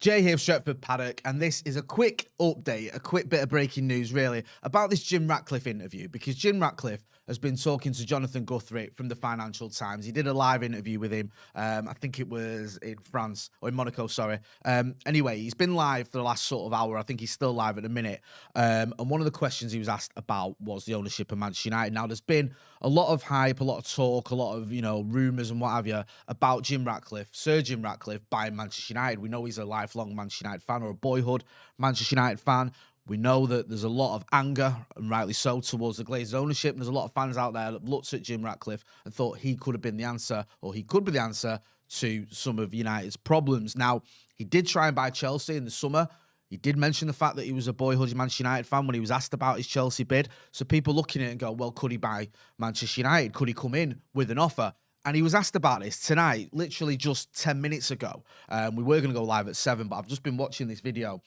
Jay here, Stretford, Paddock, and this is a quick update, a quick bit of breaking news, really, about this Jim Ratcliffe interview, because Jim Ratcliffe has been talking to Jonathan Guthrie from the Financial Times. He did a live interview with him. I think it was in France, or in Monaco, sorry. Anyway, he's been live for the last sort of hour. I think he's still live at the minute. And one of the questions he was asked about was the ownership of Manchester United. Now, there's been a lot of hype, a lot of talk, a lot of, rumours and what have you about Jim Ratcliffe, Sir Jim Ratcliffe, buying Manchester United. We know he's a lifelong Manchester United fan, or a boyhood Manchester United fan. We know that there's a lot of anger, and rightly so, towards the Glazers ownership. And there's a lot of fans out there that looked at Jim Ratcliffe and thought he could have been the answer, or he could be the answer to some of United's problems. Now, he did try and buy Chelsea in the summer. He did mention the fact that he was a boyhood Manchester United fan when he was asked about his Chelsea bid. So people looking at it and go, well, could he buy Manchester United? Could he come in with an offer? And he was asked about this tonight, literally just 10 minutes ago. We were going to go live at 7, but I've just been watching this video,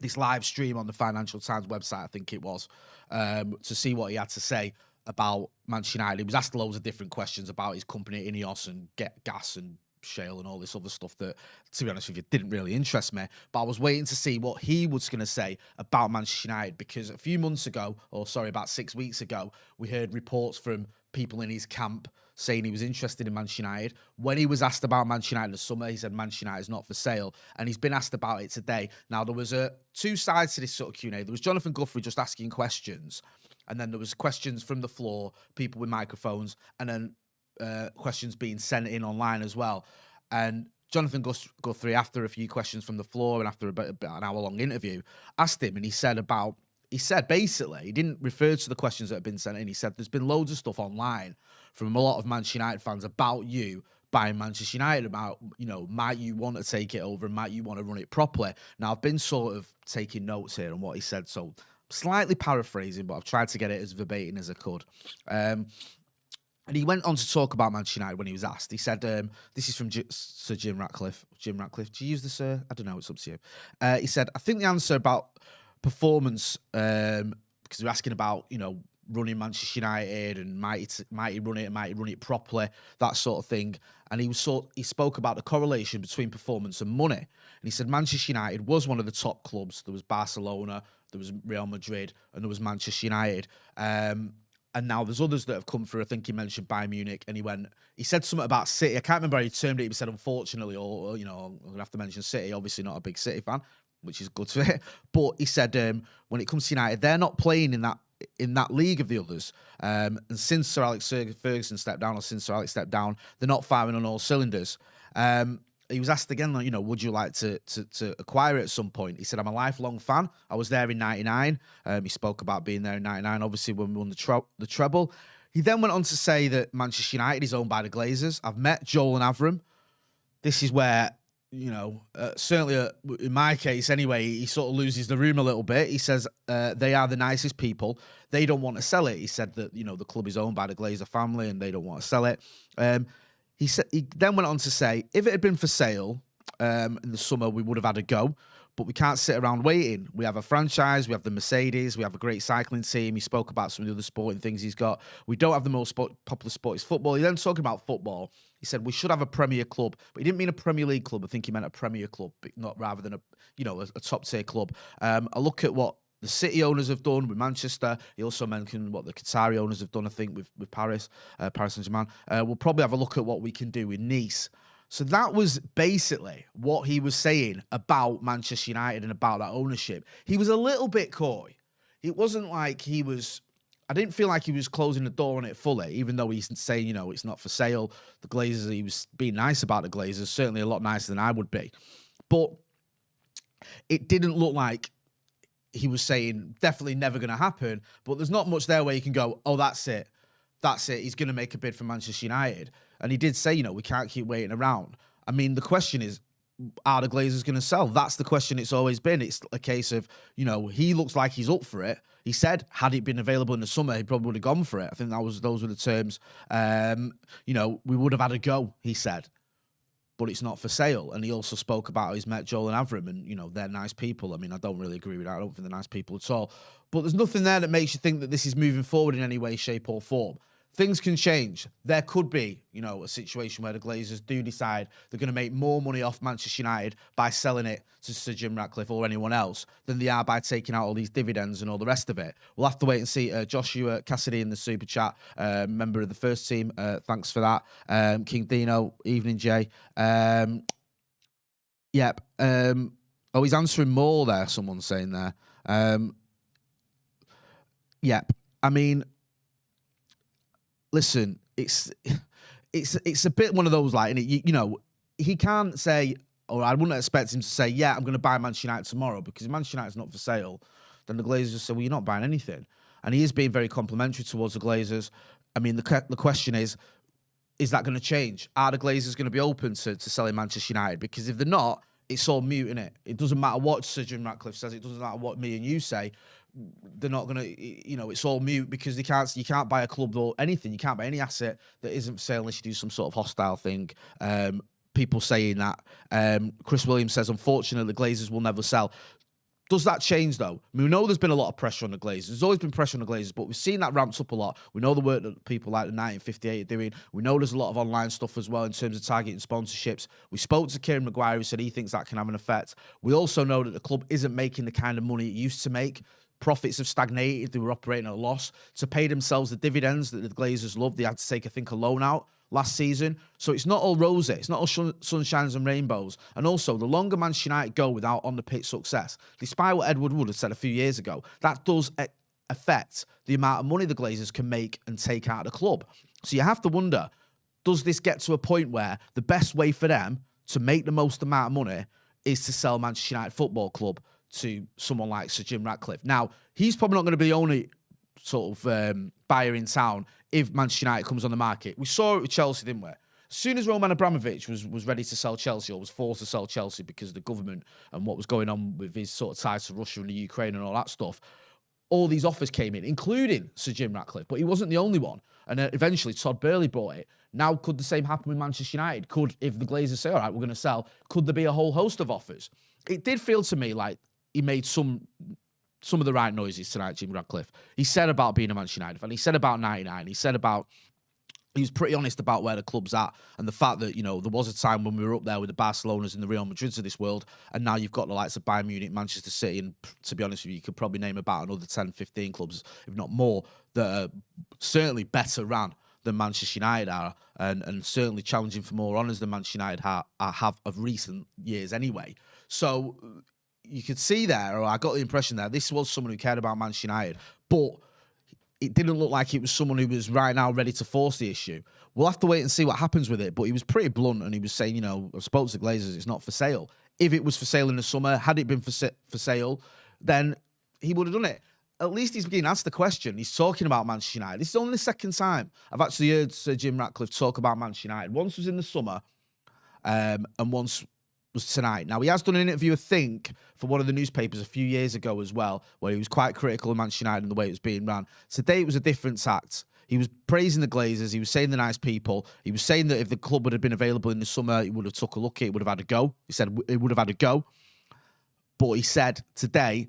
this live stream on the Financial Times website, I think it was, to see what he had to say about Manchester United. He was asked loads of different questions about his company, Ineos, and Get Gas and Shale and all this other stuff that, to be honest with you, didn't really interest me. But I was waiting to see what he was going to say about Manchester United, because a few months ago, or sorry, about 6 weeks ago, we heard reports from people in his camp saying he was interested in Manchester United. When he was asked about Manchester United in the summer, he said Manchester United is not for sale, and he's been asked about it today. Now, there was two sides to this sort of Q&A. There was Jonathan Guthrie just asking questions, and then there was questions from the floor, people with microphones, and then questions being sent in online as well. And Jonathan Guthrie, after a few questions from the floor and after about an hour-long interview, asked him, and he said basically, he didn't refer to the questions that had been sent in. He said there's been loads of stuff online from a lot of Manchester United fans about you buying Manchester United, about, might you want to take it over and might you want to run it properly? Now, I've been sort of taking notes here on what he said, so slightly paraphrasing, but I've tried to get it as verbatim as I could. And he went on to talk about Manchester United when he was asked. He said, this is from Sir Jim Ratcliffe. Jim Ratcliffe, do you use the Sir? I don't know, it's up to you. He said, I think the answer about performance, because they're asking about, running Manchester United and might he run it properly, that sort of thing. And he spoke about the correlation between performance and money. And he said Manchester United was one of the top clubs. There was Barcelona, there was Real Madrid, and there was Manchester United. And now there's others that have come through. I think he mentioned Bayern Munich, and he said something about City. I can't remember how he termed it. He said, unfortunately, or I'm going to have to mention City. Obviously not a big City fan, which is good for it. But he said, when it comes to United, they're not playing in that league of the others. And since Sir Alex Ferguson stepped down, or since Sir Alex stepped down, they're not firing on all cylinders. He was asked again, would you like to acquire it at some point? He said, I'm a lifelong fan. I was there in 99. He spoke about being there in 99, obviously, when we won the treble. He then went on to say that Manchester United is owned by the Glazers. I've met Joel and Avram. This is where, certainly in my case anyway, he sort of loses the room a little bit. He says they are the nicest people. They don't want to sell it. He said that, the club is owned by the Glazer family and they don't want to sell it. He then went on to say, if it had been for sale in the summer, we would have had a go, but we can't sit around waiting. We have a franchise, we have the Mercedes, we have a great cycling team. He spoke about some of the other sporting things he's got. We don't have the most popular sport is football. He then talking about football. He said we should have a Premier club, but he didn't mean a Premier League club. I think he meant a Premier club, but not rather than a top tier club. I look at what the City owners have done with Manchester. He also mentioned what the Qatari owners have done, I think, with Paris Saint-Germain. We'll probably have a look at what we can do with Nice. So that was basically what he was saying about Manchester United and about that ownership. He was a little bit coy. It wasn't like I didn't feel like he was closing the door on it fully, even though he's saying, it's not for sale. The Glazers, he was being nice about the Glazers, certainly a lot nicer than I would be. But it didn't look like he was saying definitely never going to happen, but there's not much there where you can go, oh, that's it. He's going to make a bid for Manchester United. And he did say, we can't keep waiting around. I mean, the question is, are the Glazers going to sell? That's the question it's always been. It's a case of, he looks like he's up for it. He said, had it been available in the summer, he probably would have gone for it. I think those were the terms. We would have had a go, he said. But it's not for sale. And he also spoke about how he's met Joel and Avram, and, they're nice people. I mean, I don't really agree with that. I don't think they're nice people at all. But there's nothing there that makes you think that this is moving forward in any way, shape, or form. things can change. There could be, you know, a situation where the Glazers do decide they're going to make more money off Manchester United by selling it to Sir Jim Ratcliffe or anyone else than they are by taking out all these dividends and all the rest of it. We'll have to wait and see. Joshua Cassidy in the super chat, member of the first team. Thanks for that. King Dino, evening, Jay. Yep. Oh, he's answering more there. Someone's saying there. Yep. I mean, listen, it's a bit one of those, like, you know, he can't say, or I wouldn't expect him to say, yeah, I'm going to buy Manchester United tomorrow, because if Manchester United's not for sale, then the Glazers just say, well, you're not buying anything. And he is being very complimentary towards the Glazers. I mean, the question is that going to change? Are the Glazers going to be open to selling Manchester United? Because if they're not, it's all mute, innit? It doesn't matter what Sir Jim Ratcliffe says. It doesn't matter what me and you say. They're not going to, you know, it's all mute, because you can't buy a club or anything. You can't buy any asset that isn't for sale unless you do some sort of hostile thing. People saying that. Chris Williams says, unfortunately, the Glazers will never sell. Does that change, though? I mean, we know there's been a lot of pressure on the Glazers. There's always been pressure on the Glazers, but we've seen that ramped up a lot. We know the work that people like the 1958 are doing. We know there's a lot of online stuff as well in terms of targeting sponsorships. We spoke to Kieran Maguire, who said he thinks that can have an effect. We also know that the club isn't making the kind of money it used to make. Profits have stagnated. They were operating at a loss. To pay themselves the dividends that the Glazers love, they had to take, I think, a loan out last season. So it's not all rosy. It's not all sunshines and rainbows. And also, the longer Manchester United go without on-the-pitch success, despite what Edward Wood had said a few years ago, that does affect the amount of money the Glazers can make and take out of the club. So you have to wonder, does this get to a point where the best way for them to make the most amount of money is to sell Manchester United Football Club to someone like Sir Jim Ratcliffe? Now, he's probably not going to be the only sort of buyer in town if Manchester United comes on the market. We saw it with Chelsea, didn't we? As soon as Roman Abramovich was ready to sell Chelsea, or was forced to sell Chelsea because of the government and what was going on with his sort of ties to Russia and the Ukraine and all that stuff, all these offers came in, including Sir Jim Ratcliffe. But he wasn't the only one. And eventually Todd Burley bought it. Now, could the same happen with Manchester United? Could, if the Glazers say, all right, we're going to sell, could there be a whole host of offers? It did feel to me like he made some of the right noises tonight, Jim Ratcliffe. He said about being a Manchester United fan. He said about 99. He was pretty honest about where the club's at and the fact that, you know, there was a time when we were up there with the Barcelonas and the Real Madrids of this world, and now you've got the likes of Bayern Munich, Manchester City, and to be honest with you, you could probably name about another 10, 15 clubs, if not more, that are certainly better ran than Manchester United are, and certainly challenging for more honours than Manchester United have of recent years anyway. So you could see there, or I got the impression there, this was someone who cared about Manchester United, but it didn't look like it was someone who was right now ready to force the issue. We'll have to wait and see what happens with it, but he was pretty blunt, and he was saying, you know, I've spoken to Glazers, it's not for sale. If it was for sale in the summer, had it been for sale, then he would have done it. At least he's being asked the question. He's talking about Manchester United. This is only the second time I've actually heard Sir Jim Ratcliffe talk about Manchester United. Once was in the summer, and once was tonight. Now, he has done an interview, I think, for one of the newspapers a few years ago as well, where he was quite critical of Manchester United and the way it was being run. Today, it was a different tact. He was praising the Glazers. He was saying they're nice people. He was saying that if the club would have been available in the summer, he would have took a look at it. It would have had a go. He said it would have had a go. But he said today,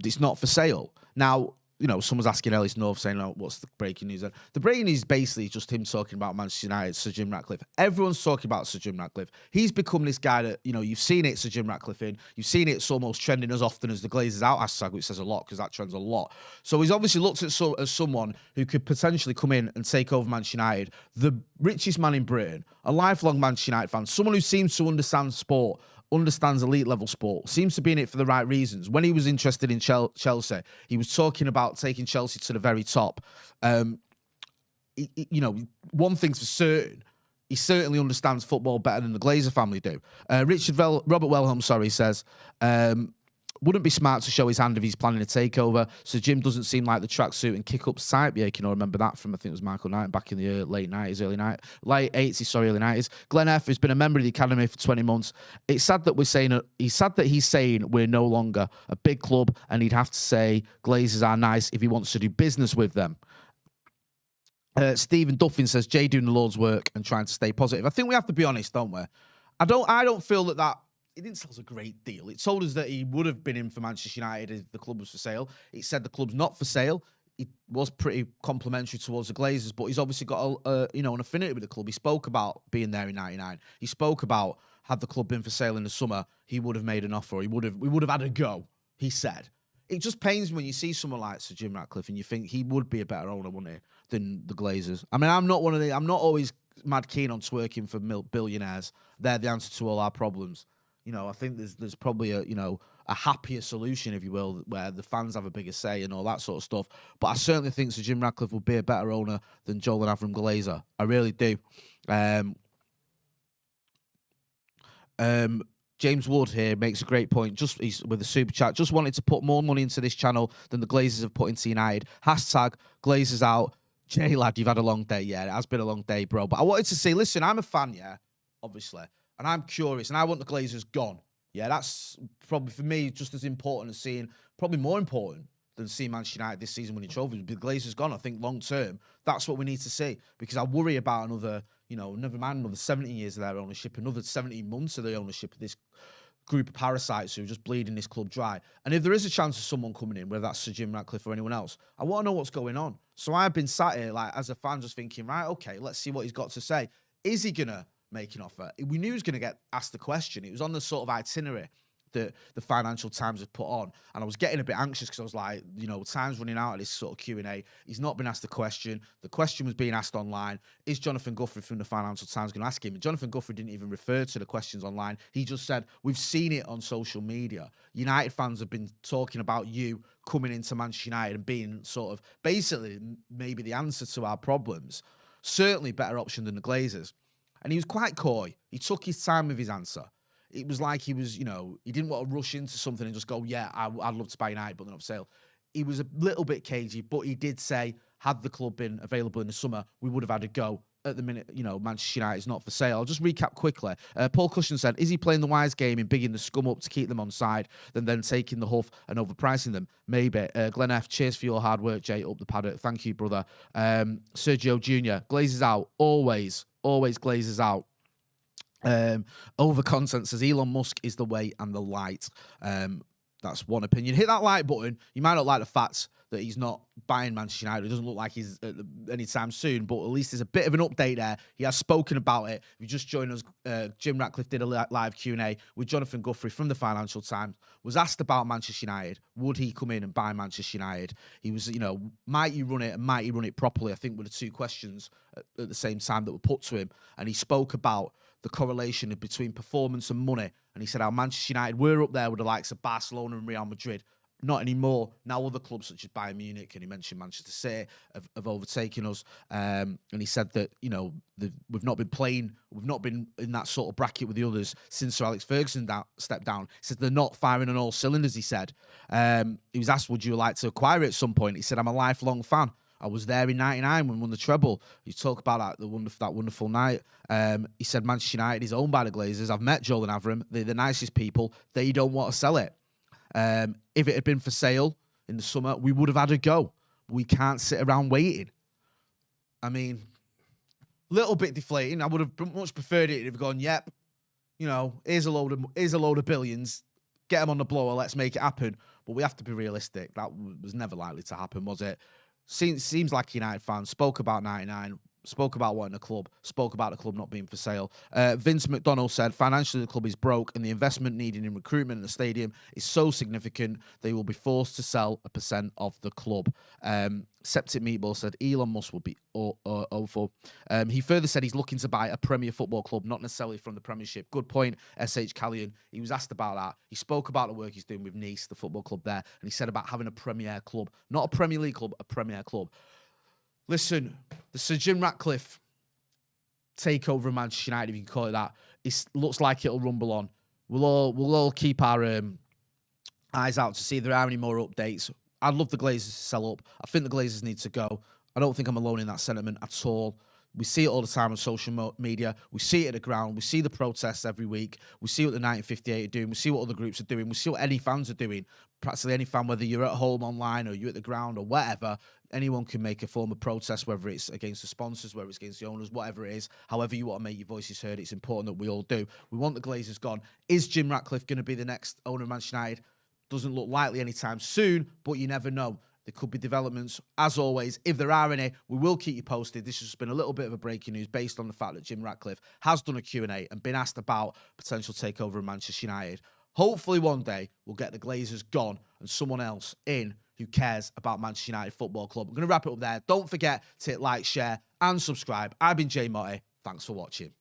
it's not for sale. Now, you know, someone's asking Ellis North, saying, oh, what's the breaking news then? The breaking news is basically just him talking about Manchester United, Sir Jim Ratcliffe. Everyone's talking about Sir Jim Ratcliffe. He's become this guy that, you know, you've seen it, Sir Jim Ratcliffe in. You've seen it's almost trending as often as the Glazers out hashtag, which says a lot, because that trends a lot. So he's obviously looked at as someone who could potentially come in and take over Manchester United, the richest man in Britain, a lifelong Manchester United fan, someone who seems to understand sport, understands elite level sport, seems to be in it for the right reasons. When he was interested in Chelsea, he was talking about taking Chelsea to the very top. You know, one thing's for certain, he certainly understands football better than the Glazer family do. Robert Wellholm, says, wouldn't be smart to show his hand if he's planning a takeover. So Jim doesn't seem like the tracksuit and kick-ups type. Yeah, you can all remember that from, I think it was Michael Knight back in the late 80s, early 90s. Glenn F. has been a member of the academy for 20 months. It's sad that he's saying we're no longer a big club, and he'd have to say Glazers are nice if he wants to do business with them. Stephen Duffin says, Jay doing the Lord's work and trying to stay positive. I think we have to be honest, don't we? I don't feel that it didn't tell us a great deal. It told us that he would have been in for Manchester United if the club was for sale. It said the club's not for sale. he was pretty complimentary towards the Glazers, but he's obviously got an affinity with the club. He spoke about being there in '99. He spoke about, had the club been for sale in the summer, he would have made an offer. We would have had a go. He said. It just pains me when you see someone like Sir Jim Ratcliffe and you think he would be a better owner, wouldn't he, than the Glazers. I mean, I'm not always mad keen on twerking for billionaires. They're the answer to all our problems. I think there's probably a happier solution, if you will, where the fans have a bigger say and all that sort of stuff. But I certainly think Sir Jim Ratcliffe would be a better owner than Joel and Avram Glazer. I really do. James Wood here makes a great point. He's with a super chat. Just wanted to put more money into this channel than the Glazers have put into United. Hashtag Glazers out. Jay, lad, you've had a long day. Yeah, it has been a long day, bro. But I wanted to say, listen, I'm a fan, yeah, obviously. And I'm curious, and I want the Glazers gone. Yeah, that's probably, for me, just as important as probably more important than seeing Manchester United this season winning trophies. The Glazers gone, I think, long term, that's what we need to see. Because I worry about another, never mind another 17 years of their ownership, another 17 months of the ownership of this group of parasites who are just bleeding this club dry. And if there is a chance of someone coming in, whether that's Sir Jim Ratcliffe or anyone else, I want to know what's going on. So I've been sat here, like, as a fan, just thinking, right, okay, let's see what he's got to say. Is he going to make an offer? We knew he was going to get asked the question. It was on the sort of itinerary that the Financial Times had put on, and I was getting a bit anxious because I was like, time's running out of this sort of Q&A. He's not been asked the question. The question was being asked online. Is Jonathan Guthrie from the Financial Times going to ask him? And Jonathan Guthrie didn't even refer to the questions online. He just said, we've seen it on social media. United fans have been talking about you coming into Manchester United and being sort of basically maybe the answer to our problems. Certainly better option than the Glazers. And he was quite coy. He took his time with his answer. It was like he was, he didn't want to rush into something and just go, yeah, I'd love to buy United, but they're not for sale. He was a little bit cagey, but he did say, had the club been available in the summer, we would have had a go. At the minute, Manchester United is not for sale. I'll just recap quickly. Paul Cushion said, is he playing the wise game in bigging the scum up to keep them on side, then taking the huff and overpricing them? Maybe. Glenn F., cheers for your hard work, Jay, up the paddock. Thank you, brother. Sergio Jr., Glazers out. Always Glazers out. Over content says Elon Musk is the way and the light. That's one opinion. Hit that like button. You might not like the fact that he's not buying Manchester United. It doesn't look like he's anytime soon, but at least there's a bit of an update there. He has spoken about it. If you just joined us, Jim Ratcliffe did a live Q&A with Jonathan Guthrie from the Financial Times, was asked about Manchester United. Would he come in and buy Manchester United? He was, might you run it and might he run it properly? I think were the two questions at the same time that were put to him. And he spoke about the correlation between performance and money. And he said how Manchester United were up there with the likes of Barcelona and Real Madrid. Not anymore. Now other clubs such as Bayern Munich, and he mentioned Manchester City, have overtaken us. And he said that, we've not been in that sort of bracket with the others since Sir Alex Ferguson stepped down. He said they're not firing on all cylinders, he said. He was asked, would you like to acquire it at some point? He said, I'm a lifelong fan. I was there in '99 when we won the treble. You talk about that wonderful night. He said Manchester United is owned by the Glazers. I've met Joel and Avram. They're the nicest people. They don't want to sell it. If it had been for sale in the summer, we would have had a go. We can't sit around waiting. I mean, little bit deflating. I would have much preferred it if we'd gone, yep, here's a load of billions. Get them on the blower. Let's make it happen. But we have to be realistic. That was never likely to happen, was it? Seems like United fans spoke about '99, spoke about wanting a club, spoke about the club not being for sale. Vince McDonald said, financially the club is broke and the investment needed in recruitment in the stadium is so significant they will be forced to sell a % of the club. Septic Meatball said Elon Musk will be awful. He further said he's looking to buy a Premier Football club, not necessarily from the Premiership. Good point, S.H. Callion. He was asked about that. He spoke about the work he's doing with Nice, the football club there, and he said about having a Premier club, not a Premier League club, a Premier club. Listen, the Sir Jim Ratcliffe takeover of Manchester United, if you can call it that, it looks like it'll rumble on. We'll all keep our eyes out to see if there are any more updates. I'd love the Glazers to sell up. I think the Glazers need to go. I don't think I'm alone in that sentiment at all. We see it all the time on social media. We see it at the ground. We see the protests every week. We see what the 1958 are doing. We see what other groups are doing. We see what any fans are doing. Practically any fan, whether you're at home online or you're at the ground or whatever, anyone can make a form of protest, whether it's against the sponsors, whether it's against the owners, whatever it is. However you want to make your voices heard, it's important that we all do. We want the Glazers gone. Is Jim Ratcliffe going to be the next owner of Manchester United? Doesn't look likely anytime soon, but you never know. There could be developments. As always, if there are any, we will keep you posted. This has been a little bit of a breaking news based on the fact that Jim Ratcliffe has done a Q&A and been asked about potential takeover of Manchester United. Hopefully one day we'll get the Glazers gone and someone else in who cares about Manchester United Football Club. I'm going to wrap it up there. Don't forget to hit like, share, and subscribe. I've been Jay Motty. Thanks for watching.